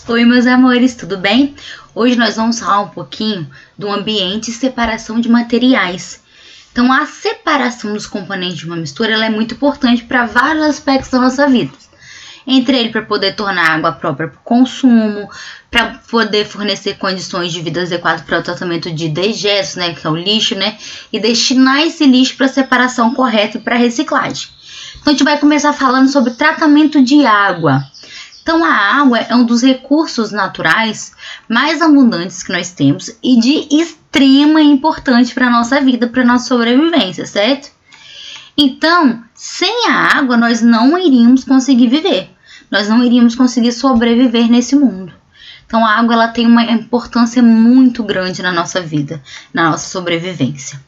Oi, meus amores, tudo bem? Hoje nós vamos falar um pouquinho do ambiente e separação de materiais. Então, a separação dos componentes de uma mistura ela é muito importante para vários aspectos da nossa vida. Entre ele, para poder tornar a água própria para o consumo, para poder fornecer condições de vida adequadas para o tratamento de dejetos, né, que é o lixo, né, e destinar esse lixo para a separação correta e para a reciclagem. Então, a gente vai começar falando sobre tratamento de água. Então, a água é um dos recursos naturais mais abundantes que nós temos e de extrema importância para a nossa vida, para a nossa sobrevivência, certo? Então, sem a água, nós não iríamos conseguir viver. Nós não iríamos conseguir sobreviver nesse mundo. Então, a água ela tem uma importância muito grande na nossa vida, na nossa sobrevivência.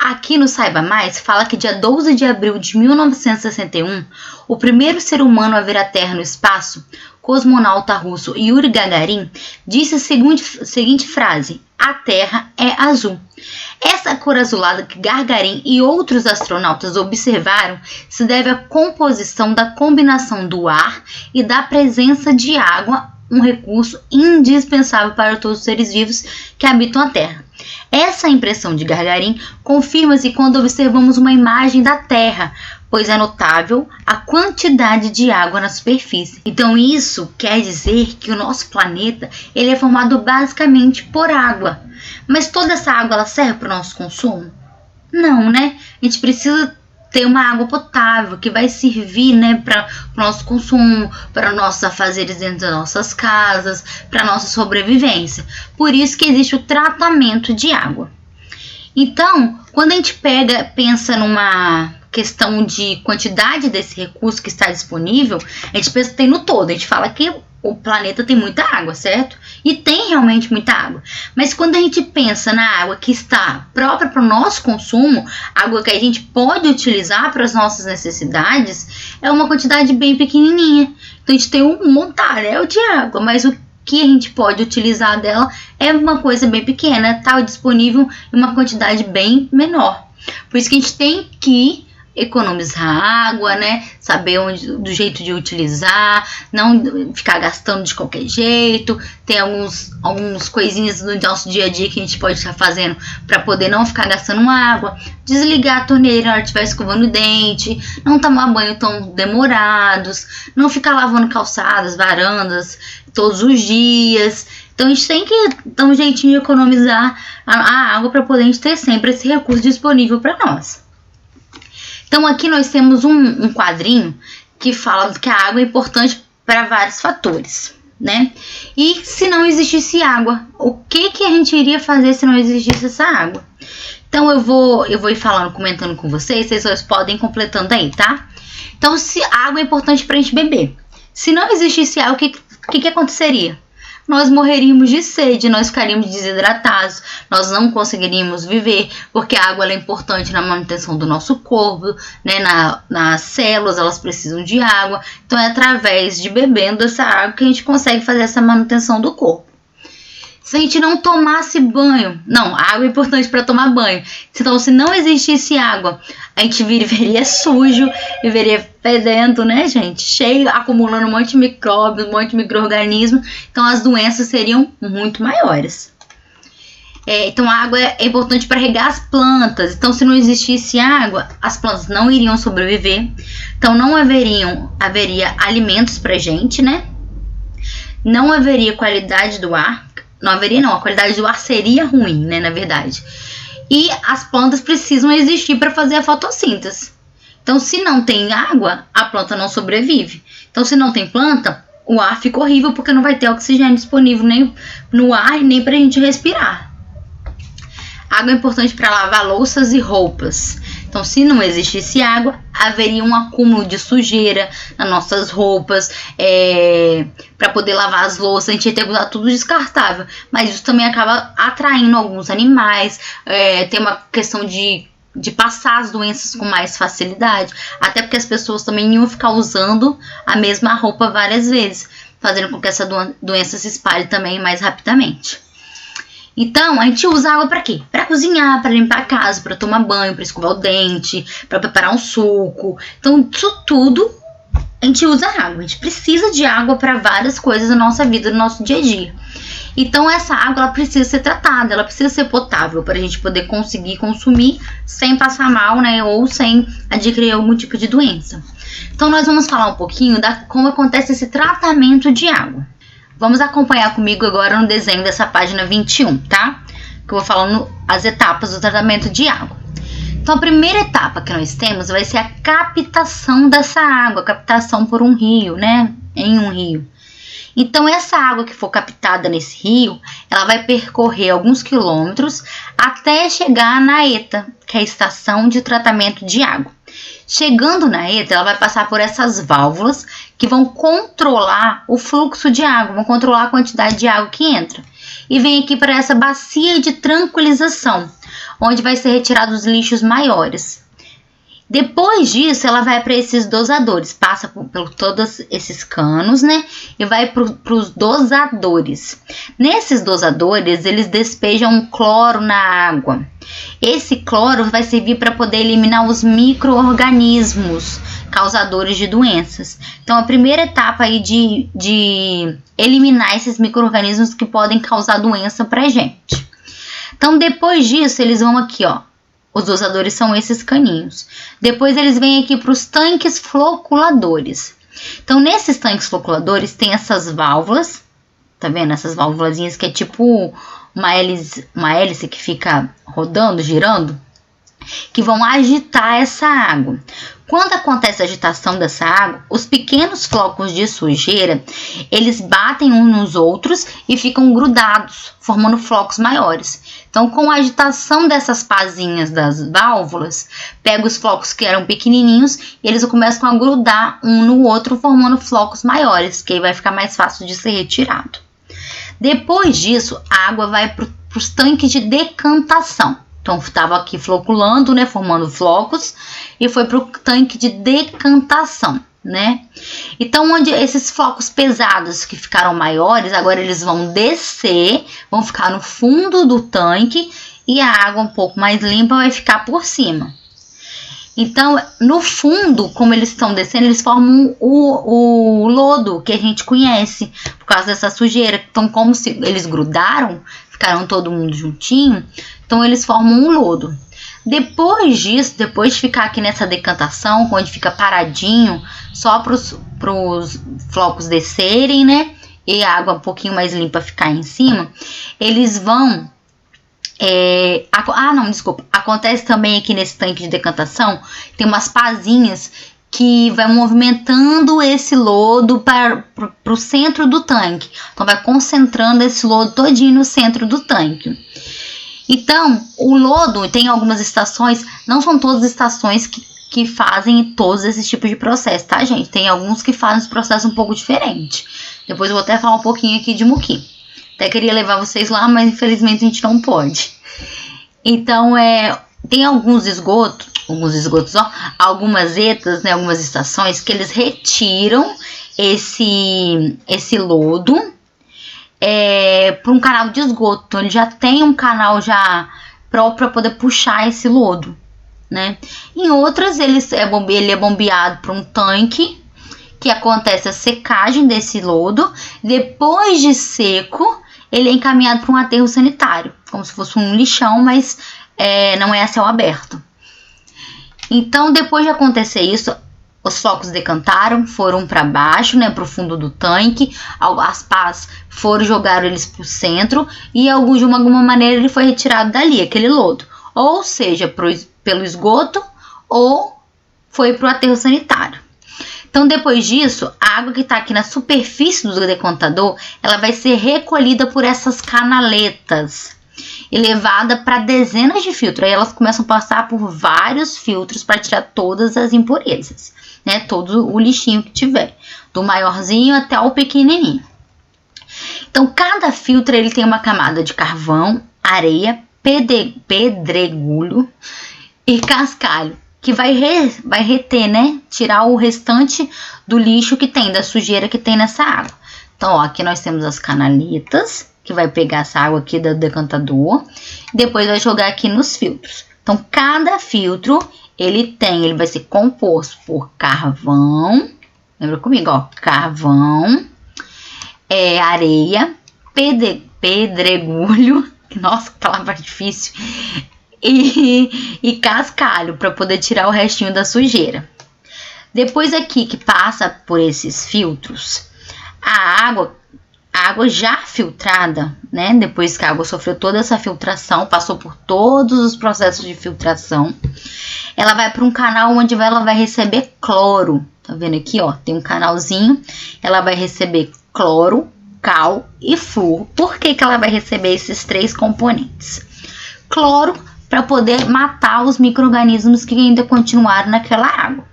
Aqui no Saiba Mais, fala que dia 12 de abril de 1961, o primeiro ser humano a ver a Terra no espaço, cosmonauta russo Yuri Gagarin, disse a seguinte frase: "A Terra é azul". Essa cor azulada que Gagarin e outros astronautas observaram se deve à composição da combinação do ar e da presença de água, um recurso indispensável para todos os seres vivos que habitam a Terra. Essa impressão de Gagarin confirma-se quando observamos uma imagem da Terra, pois é notável a quantidade de água na superfície. Então isso quer dizer que o nosso planeta ele é formado basicamente por água. Mas toda essa água ela serve para o nosso consumo? Não, né? A gente precisa ter uma água potável que vai servir, né, para o nosso consumo, para nossos afazeres dentro das nossas casas, para nossa sobrevivência. Por isso que existe o tratamento de água. Então, quando a gente pensa numa questão de quantidade desse recurso que está disponível, a gente pensa que tem no todo. A gente fala que o planeta tem muita água, certo? E tem realmente muita água. Mas quando a gente pensa na água que está própria para o nosso consumo, água que a gente pode utilizar para as nossas necessidades, é uma quantidade bem pequenininha. Então a gente tem um montaréu de água, mas o que a gente pode utilizar dela é uma coisa bem pequena, está disponível em uma quantidade bem menor. Por isso que a gente tem que economizar água, né? Saber do jeito de utilizar, não ficar gastando de qualquer jeito. Tem algumas coisinhas do nosso dia a dia que a gente pode estar fazendo para poder não ficar gastando água. Desligar a torneira na hora que estiver escovando o dente, não tomar banho tão demorados, não ficar lavando calçadas, varandas todos os dias. Então a gente tem que dar um jeitinho de economizar a água para poder a gente ter sempre esse recurso disponível para nós. Então aqui nós temos um quadrinho que fala que a água é importante para vários fatores, né? E se não existisse água, o que a gente iria fazer se não existisse essa água? Então eu vou ir falando, comentando com vocês podem ir completando aí, tá? Então se a água é importante para a gente beber. Se não existisse água, o que aconteceria? Nós morreríamos de sede, nós ficaríamos desidratados, nós não conseguiríamos viver, porque a água é importante na manutenção do nosso corpo, né? Nas células elas precisam de água, então é através de bebendo essa água que a gente consegue fazer essa manutenção do corpo. Se a gente não tomasse banho, não, a água é importante para tomar banho. Então, se não existisse água, a gente viveria sujo, viveria fedendo, né, gente? Cheio, acumulando um monte de micróbios, um monte de micro-organismos. Então, as doenças seriam muito maiores. Então, a água é importante para regar as plantas. Então, se não existisse água, as plantas não iriam sobreviver. Então, não haveria alimentos para gente, né? Não haveria qualidade do ar. A qualidade do ar seria ruim, né, na verdade. E as plantas precisam existir para fazer a fotossíntese. Então, se não tem água, a planta não sobrevive. Então, se não tem planta, o ar fica horrível porque não vai ter oxigênio disponível nem no ar e nem para a gente respirar. A água é importante para lavar louças e roupas. Então, se não existisse água, haveria um acúmulo de sujeira nas nossas roupas. Para poder lavar as louças, a gente ia ter que usar tudo descartável. Mas isso também acaba atraindo alguns animais. Tem uma questão de passar as doenças com mais facilidade. Até porque as pessoas também iam ficar usando a mesma roupa várias vezes, fazendo com que essa doença se espalhe também mais rapidamente. Então, a gente usa água para quê? Para cozinhar, para limpar a casa, para tomar banho, para escovar o dente, para preparar um suco. Então, isso tudo a gente usa água, a gente precisa de água para várias coisas na nossa vida, no nosso dia a dia. Então essa água ela precisa ser tratada, ela precisa ser potável para a gente poder conseguir consumir sem passar mal, né, ou sem adquirir algum tipo de doença. Então nós vamos falar um pouquinho da como acontece esse tratamento de água. Vamos acompanhar comigo agora no desenho dessa página 21, tá? Que eu vou falando as etapas do tratamento de água. Então, a primeira etapa que nós temos vai ser a captação dessa água, captação por um rio, né? Em um rio. Então, essa água que for captada nesse rio, ela vai percorrer alguns quilômetros até chegar na ETA, que é a estação de tratamento de água. Chegando na ETA, ela vai passar por essas válvulas que vão controlar o fluxo de água, vão controlar a quantidade de água que entra. E vem aqui para essa bacia de tranquilização, onde vai ser retirado os lixos maiores. Depois disso, ela vai para esses dosadores, passa por todos esses canos, né? E vai para os dosadores. Nesses dosadores, eles despejam um cloro na água. Esse cloro vai servir para poder eliminar os micro-organismos causadores de doenças. Então, a primeira etapa aí de eliminar esses micro-organismos que podem causar doença para a gente. Então, depois disso, eles vão aqui, ó. Os dosadores são esses caninhos. Depois, eles vêm aqui para os tanques floculadores. Então, nesses tanques floculadores, tem essas válvulas. Tá vendo? Essas válvulazinhas que é tipo uma hélice que fica rodando, girando, que vão agitar essa água. Quando acontece a agitação dessa água, os pequenos flocos de sujeira, eles batem uns nos outros e ficam grudados, formando flocos maiores. Então, com a agitação dessas pazinhas das válvulas, pega os flocos que eram pequenininhos e eles começam a grudar um no outro, formando flocos maiores, que aí vai ficar mais fácil de ser retirado. Depois disso, a água vai para os tanques de decantação. Então, estava aqui floculando, né, formando flocos, e foi para o tanque de decantação, né? Então, onde esses flocos pesados que ficaram maiores, agora eles vão descer, vão ficar no fundo do tanque, e a água um pouco mais limpa vai ficar por cima. Então, no fundo, como eles estão descendo, eles formam o lodo que a gente conhece, por causa dessa sujeira. Então, como se eles grudaram, ficaram todo mundo juntinho, então eles formam um lodo. Depois disso, depois de ficar aqui nessa decantação, onde fica paradinho, só para os flocos descerem, né? E a água um pouquinho mais limpa ficar em cima, eles vão... Acontece também aqui nesse tanque de decantação, tem umas pazinhas que vai movimentando esse lodo para o centro do tanque. Então, vai concentrando esse lodo todinho no centro do tanque. Então, o lodo tem algumas estações, não são todas as estações que fazem todos esses tipos de processo, tá, gente? Tem alguns que fazem esse processo um pouco diferente. Depois eu vou até falar um pouquinho aqui de Muqui. Até queria levar vocês lá, mas infelizmente a gente não pode. Então, tem alguns esgotos, algumas etas, né, algumas estações que eles retiram esse lodo para um canal de esgoto. Então, ele já tem um canal já próprio para poder puxar esse lodo, né? Em outras, ele é bombeado para um tanque, que acontece a secagem desse lodo. Depois de seco, ele é encaminhado para um aterro sanitário, como se fosse um lixão, mas não é a céu aberto. Então, depois de acontecer isso, os flocos decantaram, foram para baixo, né, para o fundo do tanque. As pás jogaram eles para o centro e de alguma maneira ele foi retirado dali, aquele lodo. Ou seja, pelo esgoto ou foi para o aterro sanitário. Então, depois disso, a água que está aqui na superfície do decantador, ela vai ser recolhida por essas canaletas e levada para dezenas de filtros. Aí elas começam a passar por vários filtros para tirar todas as impurezas, né? Todo o lixinho que tiver, do maiorzinho até o pequenininho. Então, cada filtro ele tem uma camada de carvão, areia, pedregulho e cascalho, que vai reter, né? Tirar o restante do lixo que tem, da sujeira que tem nessa água. Então, ó, aqui nós temos as canaletas, que vai pegar essa água aqui do decantador, e depois vai jogar aqui nos filtros. Então, cada filtro, ele vai ser composto por carvão, Lembra comigo, ó, carvão, areia, pedregulho, nossa, que palavra difícil, e cascalho, para poder tirar o restinho da sujeira. Depois aqui que passa por esses filtros, a água já filtrada, né? Depois que a água sofreu toda essa filtração, passou por todos os processos de filtração, ela vai para um canal onde ela vai receber cloro. Tá vendo aqui, ó? Tem um canalzinho, ela vai receber cloro, cal e flúor. Por que ela vai receber esses 3 componentes? Cloro, para poder matar os micro-organismos que ainda continuaram naquela água.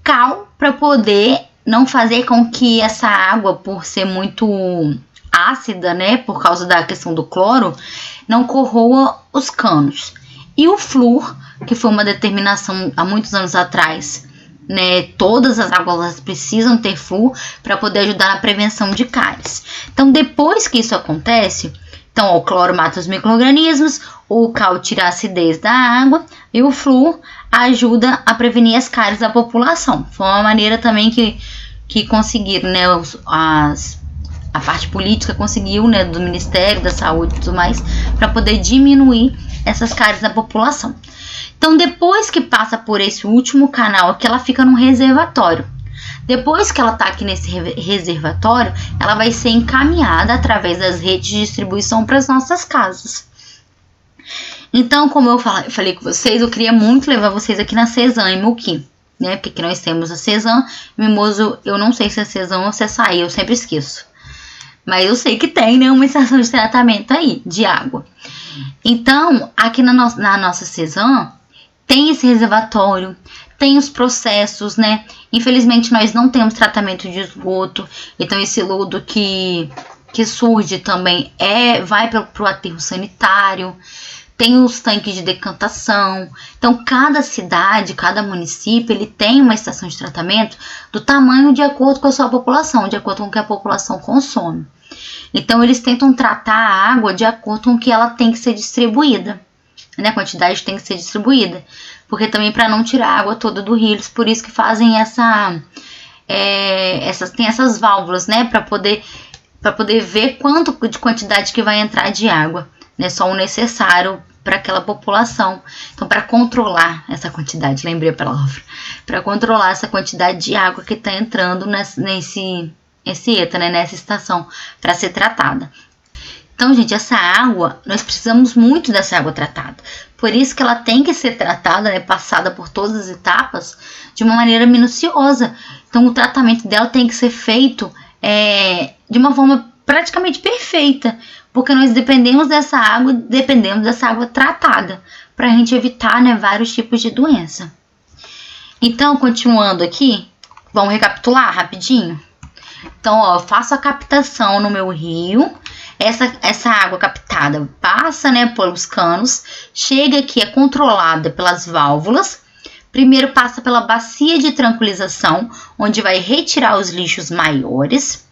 Cal, para poder não fazer com que essa água, por ser muito ácida, né, por causa da questão do cloro, não corroa os canos. E o flúor, que foi uma determinação há muitos anos atrás, né, todas as águas precisam ter flúor para poder ajudar na prevenção de cáries. Então, depois que isso acontece, então, o cloro mata os micro-organismos, o cal tira a acidez da água e o flúor ajuda a prevenir as cáries da população. Foi uma maneira também que conseguiram, né, a parte política conseguiu, né, do Ministério da Saúde e tudo mais, para poder diminuir essas cáries da população. Então, depois que passa por esse último canal aqui, ela fica num reservatório. Depois que ela está aqui nesse reservatório, ela vai ser encaminhada através das redes de distribuição para as nossas casas. Então, como eu falei com vocês, eu queria muito levar vocês aqui na Cezan, em Muqui, né? Porque aqui nós temos a Cezan. Mimoso, eu não sei se é Cezan ou se é Açaí, eu sempre esqueço. Mas eu sei que tem, né, uma estação de tratamento aí, de água. Então, aqui na nossa Cezan, tem esse reservatório, tem os processos, né? Infelizmente, nós não temos tratamento de esgoto. Então, esse lodo que surge também vai para o aterro sanitário. Tem os tanques de decantação. Então, cada cidade, cada município, ele tem uma estação de tratamento do tamanho de acordo com a sua população, de acordo com o que a população consome. Então, eles tentam tratar a água de acordo com o que ela tem que ser distribuída, né? A quantidade tem que ser distribuída. Porque também para não tirar a água toda do rio, por isso que fazem tem essas válvulas, né? Para poder ver quanto de quantidade que vai entrar de água, né? Só o necessário para aquela população. Então, para controlar essa quantidade, lembrei a palavra, para controlar essa quantidade de água que está entrando nesse ETA, né? Nessa estação, para ser tratada. Então, gente, essa água, nós precisamos muito dessa água tratada. Por isso que ela tem que ser tratada, né, passada por todas as etapas, de uma maneira minuciosa. Então, o tratamento dela tem que ser feito de uma forma praticamente perfeita. Porque nós dependemos dessa água tratada, para a gente evitar, né, vários tipos de doença. Então, continuando aqui, vamos recapitular rapidinho? Então, ó, eu faço a captação no meu rio. Essa água captada passa, né, pelos canos, chega aqui, é controlada pelas válvulas. Primeiro passa pela bacia de tranquilização, onde vai retirar os lixos maiores.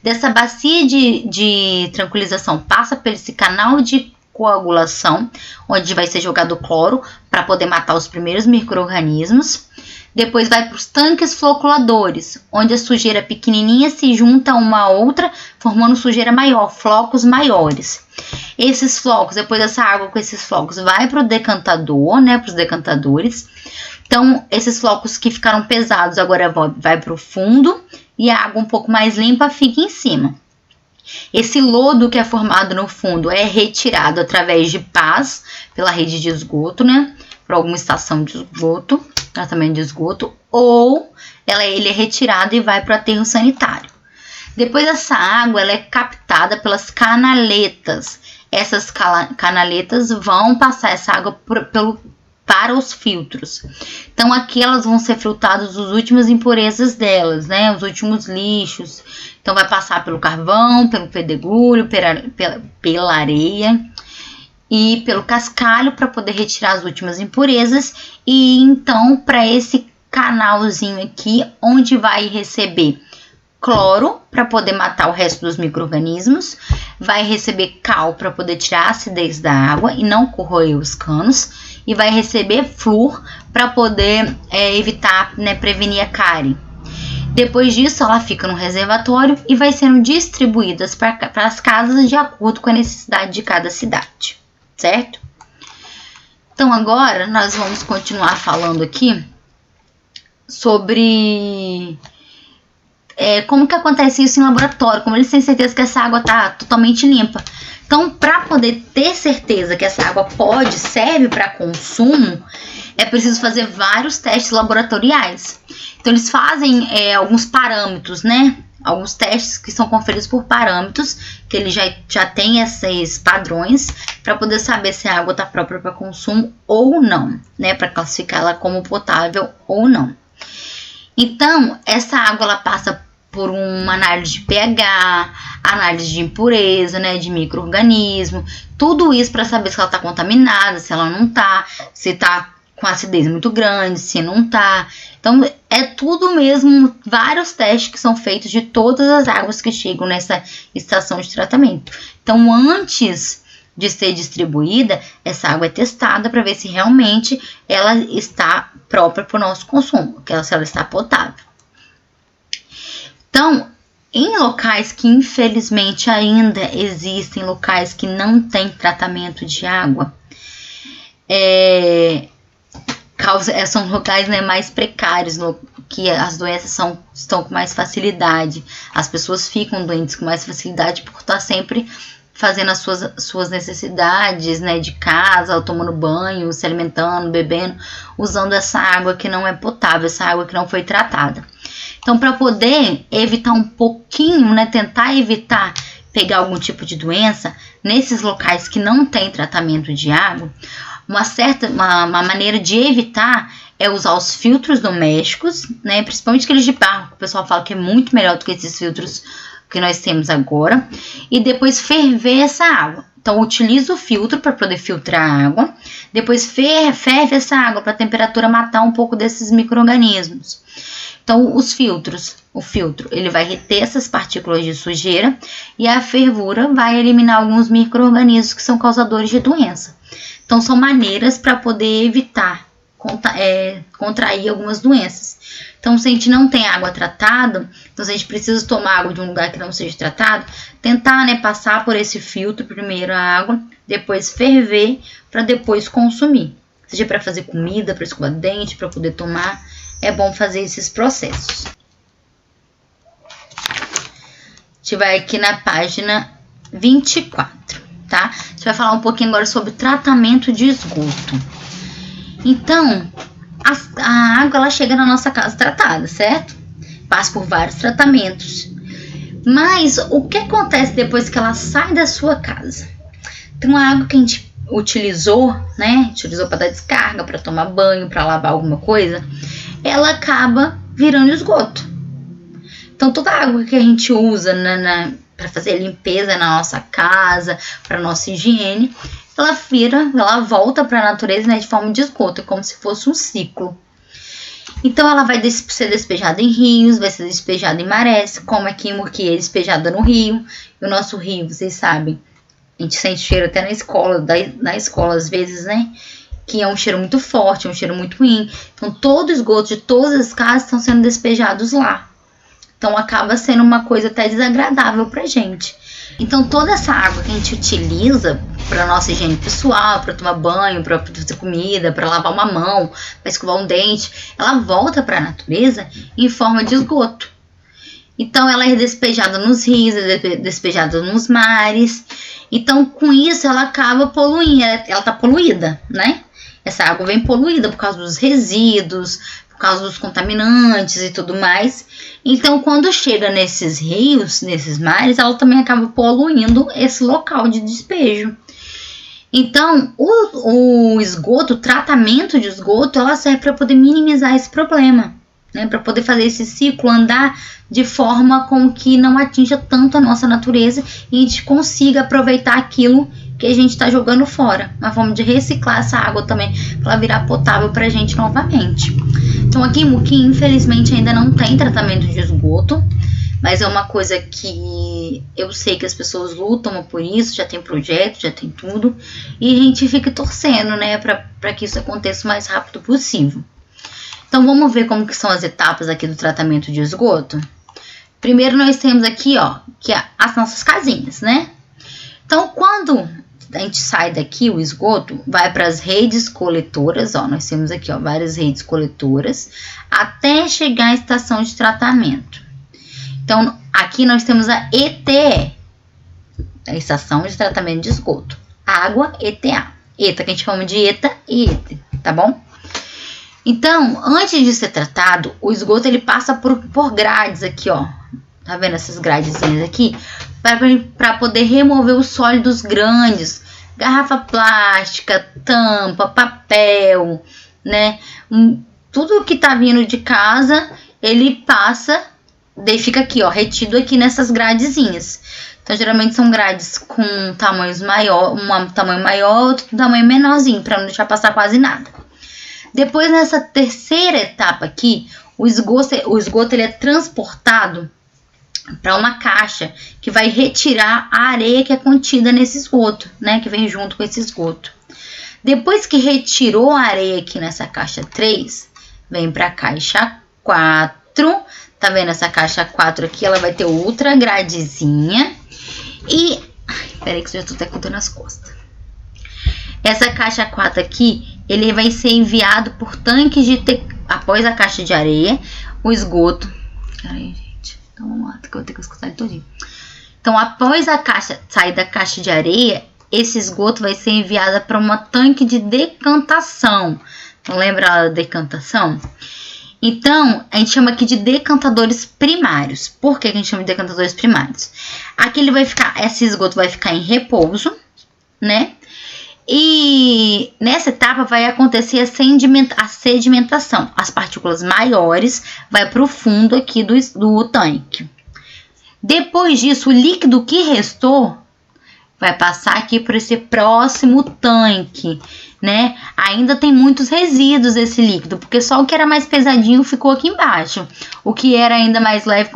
Dessa bacia de tranquilização passa por esse canal de coagulação, onde vai ser jogado cloro para poder matar os primeiros micro-organismos. Depois vai para os tanques floculadores, onde a sujeira pequenininha se junta a uma outra, formando sujeira maior, flocos maiores. Esses flocos, depois dessa água com esses flocos, vai para o decantador, né, para os decantadores. Então, esses flocos que ficaram pesados agora vai para o fundo e a água um pouco mais limpa fica em cima. Esse lodo que é formado no fundo é retirado através de pás pela rede de esgoto, né, para alguma estação de esgoto, tratamento de esgoto, ou ele é retirado e vai para o aterro sanitário. Depois essa água ela é captada pelas canaletas. Essas canaletas vão passar essa água para os filtros. Então aqui elas vão ser filtradas as últimas impurezas delas, né? Os últimos lixos. Então vai passar pelo carvão, pelo pedregulho, pela areia e pelo cascalho para poder retirar as últimas impurezas, e então para esse canalzinho aqui onde vai receber cloro para poder matar o resto dos micro-organismos, vai receber cal para poder tirar a acidez da água e não corroer os canos, e vai receber flúor para poder evitar, né, prevenir a cárie. Depois disso, ela fica no reservatório e vai sendo distribuída para as casas de acordo com a necessidade de cada cidade, certo? Então agora nós vamos continuar falando aqui sobre como que acontece isso em laboratório, como eles têm certeza que essa água está totalmente limpa. Então, para poder ter certeza que essa água serve para consumo, é preciso fazer vários testes laboratoriais. Então, eles fazem alguns parâmetros, né? Alguns testes que são conferidos por parâmetros, que ele já tem esses padrões, para poder saber se a água está própria para consumo ou não, né? Para classificar ela como potável ou não. Então, essa água ela passa por uma análise de pH, análise de impureza, né, de micro-organismo, tudo isso para saber se ela está contaminada, se ela não está, se está com acidez muito grande, se não está. Então, é tudo mesmo, vários testes que são feitos de todas as águas que chegam nessa estação de tratamento. Então, antes de ser distribuída, essa água é testada para ver se realmente ela está própria para o nosso consumo, se ela está potável. Então, em locais que infelizmente ainda existem locais que não têm tratamento de água, são locais, né, mais precários, que as doenças estão com mais facilidade, as pessoas ficam doentes com mais facilidade por estar sempre fazendo as suas necessidades, né, de casa, tomando banho, se alimentando, bebendo, usando essa água que não é potável, essa água que não foi tratada. Então, para poder evitar um pouquinho, né, tentar evitar pegar algum tipo de doença, nesses locais que não tem tratamento de água, uma maneira de evitar é usar os filtros domésticos, né, principalmente aqueles de barro, que o pessoal fala que é muito melhor do que esses filtros que nós temos agora, e depois ferver essa água. Então, utiliza o filtro para poder filtrar a água, depois ferve essa água para a temperatura matar um pouco desses micro-organismos. Então, o filtro, ele vai reter essas partículas de sujeira e a fervura vai eliminar alguns micro-organismos que são causadores de doença. Então, são maneiras para poder evitar contrair algumas doenças. Então, se a gente não tem água tratada, então se a gente precisa tomar água de um lugar que não seja tratado, tentar, né, passar por esse filtro primeiro a água, depois ferver para depois consumir. Seja para fazer comida, para escovar dente, para poder tomar, é bom fazer esses processos. A gente vai aqui na página 24, tá? A gente vai falar um pouquinho agora sobre tratamento de esgoto. Então, a água ela chega na nossa casa tratada, certo? Passa por vários tratamentos. Mas o que acontece depois que ela sai da sua casa? Então, a água que a gente utilizou, né? Utilizou para dar descarga, para tomar banho, para lavar alguma coisa, ela acaba virando esgoto. Então, toda a água que a gente usa para fazer limpeza na nossa casa, para nossa higiene, ela volta para a natureza, né, de forma de esgoto, é como se fosse um ciclo. Então, ela vai ser despejada em rios, vai ser despejada em marés, como aqui em Murquié é despejada no rio. E o nosso rio, vocês sabem, a gente sente cheiro até na escola às vezes, né, que é um cheiro muito forte, é um cheiro muito ruim. Então, todo o esgoto de todas as casas estão sendo despejados lá. Então, acaba sendo uma coisa até desagradável pra gente. Então, toda essa água que a gente utiliza para nossa higiene pessoal, para tomar banho, para fazer comida, para lavar uma mão, para escovar um dente, ela volta para a natureza em forma de esgoto. Então, ela é despejada nos rios, é despejada nos mares. Então, com isso, ela acaba poluindo, ela está poluída, né? Essa água vem poluída por causa dos resíduos, por causa dos contaminantes e tudo mais. Então, quando chega nesses rios, nesses mares, ela também acaba poluindo esse local de despejo. Então, o esgoto, o tratamento de esgoto, ela serve para poder minimizar esse problema, né? Para poder fazer esse ciclo andar de forma com que não atinja tanto a nossa natureza e a gente consiga aproveitar aquilo que a gente está jogando fora. Uma forma de reciclar essa água também, para ela virar potável para a gente novamente. Então, aqui em Murquié, infelizmente, ainda não tem tratamento de esgoto, mas é uma coisa que eu sei que as pessoas lutam por isso, já tem projeto, já tem tudo, e a gente fica torcendo, né, para que isso aconteça o mais rápido possível. Então, vamos ver como que são as etapas aqui do tratamento de esgoto? Primeiro, nós temos aqui, ó, que é as nossas casinhas, né? Então, quando a gente sai daqui, o esgoto vai para as redes coletoras, ó, nós temos aqui, ó, várias redes coletoras, até chegar à estação de tratamento. Então, aqui nós temos a ETE, a estação de tratamento de esgoto. Água, ETA. ETA, que a gente chama de ETA e ETE, tá bom? Então, antes de ser tratado, o esgoto ele passa por grades aqui, ó. Tá vendo essas gradezinhas aqui? Para poder remover os sólidos grandes, garrafa plástica, tampa, papel, né? Tudo que tá vindo de casa, ele passa, daí fica aqui, ó, retido aqui nessas gradezinhas. Então, geralmente são grades com tamanhos maior, um tamanho maior, outro tamanho menorzinho, para não deixar passar quase nada. Depois, nessa terceira etapa aqui, o esgoto ele é transportado para uma caixa que vai retirar a areia que é contida nesse esgoto, né? Que vem junto com esse esgoto. Depois que retirou a areia aqui nessa caixa 3, vem para a caixa 4. Tá vendo essa caixa 4 aqui? Ela vai ter outra gradezinha. E... peraí que eu já tô até contando as costas. Essa caixa 4 aqui, ele vai ser enviado por tanques de... após a caixa de areia, o esgoto... peraí, gente. Então vamos lá, que eu vou ter que escutar ele todinho. Então, após a caixa sair da caixa de areia, esse esgoto vai ser enviado para uma tanque de decantação. Não lembra da decantação? Então, a gente chama aqui de decantadores primários. Por que a gente chama de decantadores primários? Aqui ele vai ficar, esse esgoto vai ficar em repouso, né? E nessa etapa vai acontecer a sedimentação. As partículas maiores vai para o fundo aqui do tanque. Depois disso, o líquido que restou vai passar aqui por esse próximo tanque, né? Ainda tem muitos resíduos desse líquido, porque só o que era mais pesadinho ficou aqui embaixo. O que era ainda mais leve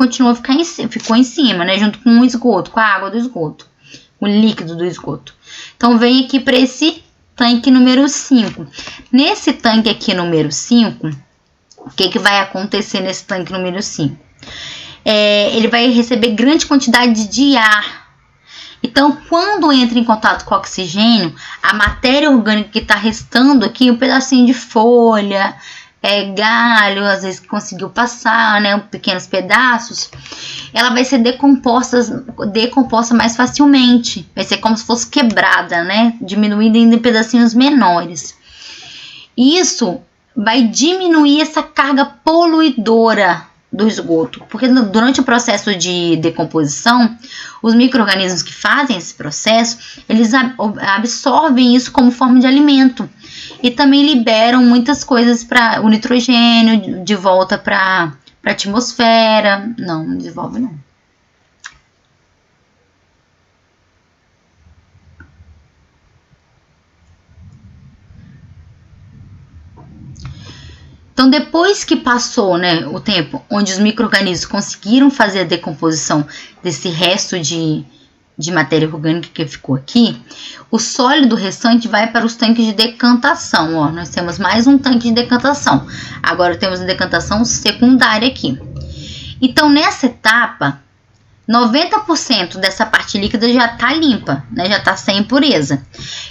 ficou em cima, né? Junto com o esgoto, com a água do esgoto, o líquido do esgoto. Então, vem aqui para esse tanque número 5. Nesse tanque aqui número 5, o que vai acontecer nesse tanque número 5? Ele vai receber grande quantidade de ar. Então, quando entra em contato com o oxigênio, a matéria orgânica que está restando aqui, um pedacinho de folha, galho, às vezes que conseguiu passar, né, pequenos pedaços, ela vai ser decomposta mais facilmente. Vai ser como se fosse quebrada, né, diminuída em pedacinhos menores. Isso vai diminuir essa carga poluidora do esgoto, porque durante o processo de decomposição, os micro-organismos que fazem esse processo, eles absorvem isso como forma de alimento e também liberam muitas coisas para o nitrogênio de volta para a atmosfera. Não desenvolve não. Então, depois que passou, né, o tempo onde os micro-organismos conseguiram fazer a decomposição desse resto de matéria orgânica que ficou aqui, o sólido restante vai para os tanques de decantação. Ó, nós temos mais um tanque de decantação. Agora temos a decantação secundária aqui. Então, nessa etapa, 90% dessa parte líquida já está limpa, né, já está sem impureza.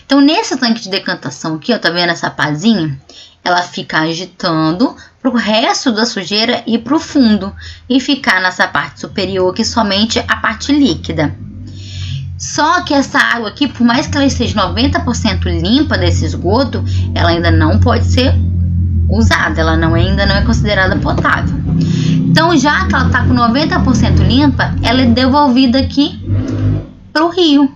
Então, nesse tanque de decantação aqui, ó, tá vendo essa pazinha? Ela fica agitando para o resto da sujeira ir para o fundo e ficar nessa parte superior aqui somente a parte líquida. Só que essa água aqui, por mais que ela esteja 90% limpa desse esgoto, ela ainda não pode ser usada, ela ainda não é considerada potável. Então, já que ela está com 90% limpa, ela é devolvida aqui para o rio.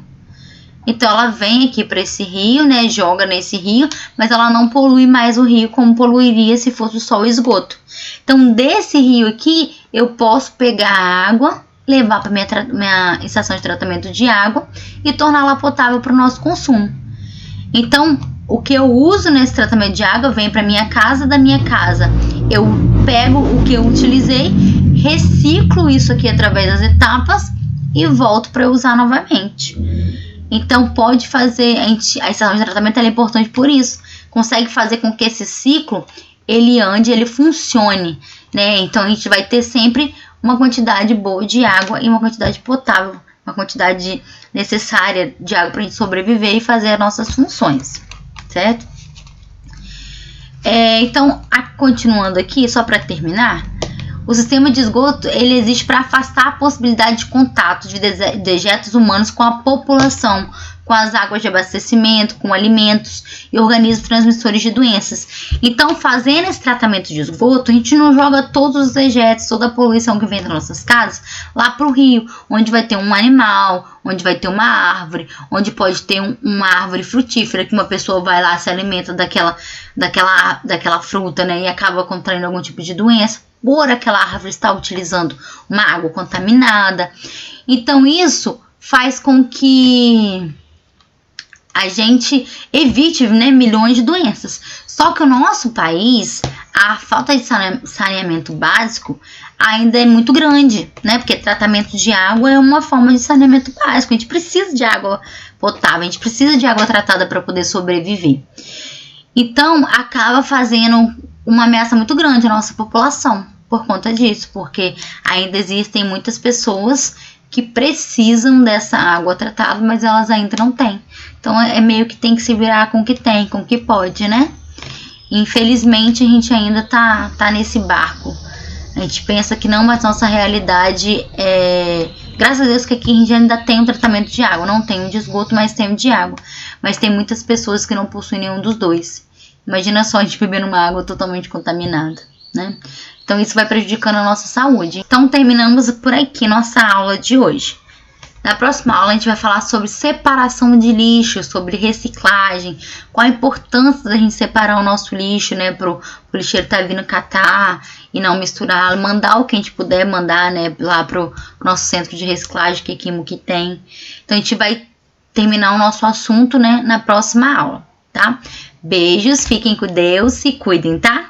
Então, ela vem aqui para esse rio, né, joga nesse rio, mas ela não polui mais o rio como poluiria se fosse só o esgoto. Então, desse rio aqui, eu posso pegar a água, levar para minha estação de tratamento de água e torná-la potável para o nosso consumo. Então, o que eu uso nesse tratamento de água vem para minha casa, da minha casa eu pego o que eu utilizei, reciclo isso aqui através das etapas e volto para eu usar novamente. Então, pode fazer, a estação de tratamento é importante por isso. Consegue fazer com que esse ciclo ele ande, ele funcione, né? Então a gente vai ter sempre uma quantidade boa de água e uma quantidade potável, uma quantidade necessária de água para a gente sobreviver e fazer as nossas funções, certo? Então, continuando aqui, só para terminar, o sistema de esgoto ele existe para afastar a possibilidade de contato de dejetos humanos com a população, com as águas de abastecimento, com alimentos e organismos transmissores de doenças. Então, fazendo esse tratamento de esgoto, a gente não joga todos os dejetos, toda a poluição que vem das nossas casas lá para o rio, onde vai ter um animal, onde vai ter uma árvore, onde pode ter uma árvore frutífera, que uma pessoa vai lá, se alimenta daquela fruta, né, e acaba contraindo algum tipo de doença, por aquela árvore estar utilizando uma água contaminada. Então, isso faz com que a gente evite, né, milhões de doenças. Só que o nosso país, a falta de saneamento básico ainda é muito grande, né? Porque tratamento de água é uma forma de saneamento básico. A gente precisa de água potável, a gente precisa de água tratada para poder sobreviver. Então, acaba fazendo uma ameaça muito grande à nossa população por conta disso, porque ainda existem muitas pessoas que precisam dessa água tratada, mas elas ainda não têm. Então, é meio que tem que se virar com o que tem, com o que pode, né? Infelizmente, a gente ainda tá nesse barco. A gente pensa que não, mas nossa realidade é... Graças a Deus que aqui a gente ainda tem um tratamento de água. Não tem o de esgoto, mas tem o de água. Mas tem muitas pessoas que não possuem nenhum dos dois. Imagina só a gente beber uma água totalmente contaminada, né? Então, isso vai prejudicando a nossa saúde. Então, terminamos por aqui nossa aula de hoje. Na próxima aula, a gente vai falar sobre separação de lixo, sobre reciclagem, qual a importância da gente separar o nosso lixo, né, pro lixeiro tá vindo catar e não misturar, mandar o que a gente puder mandar, né, lá pro nosso centro de reciclagem, que aqui em Muki tem. Então, a gente vai terminar o nosso assunto, né, na próxima aula, tá? Beijos, fiquem com Deus e cuidem, tá?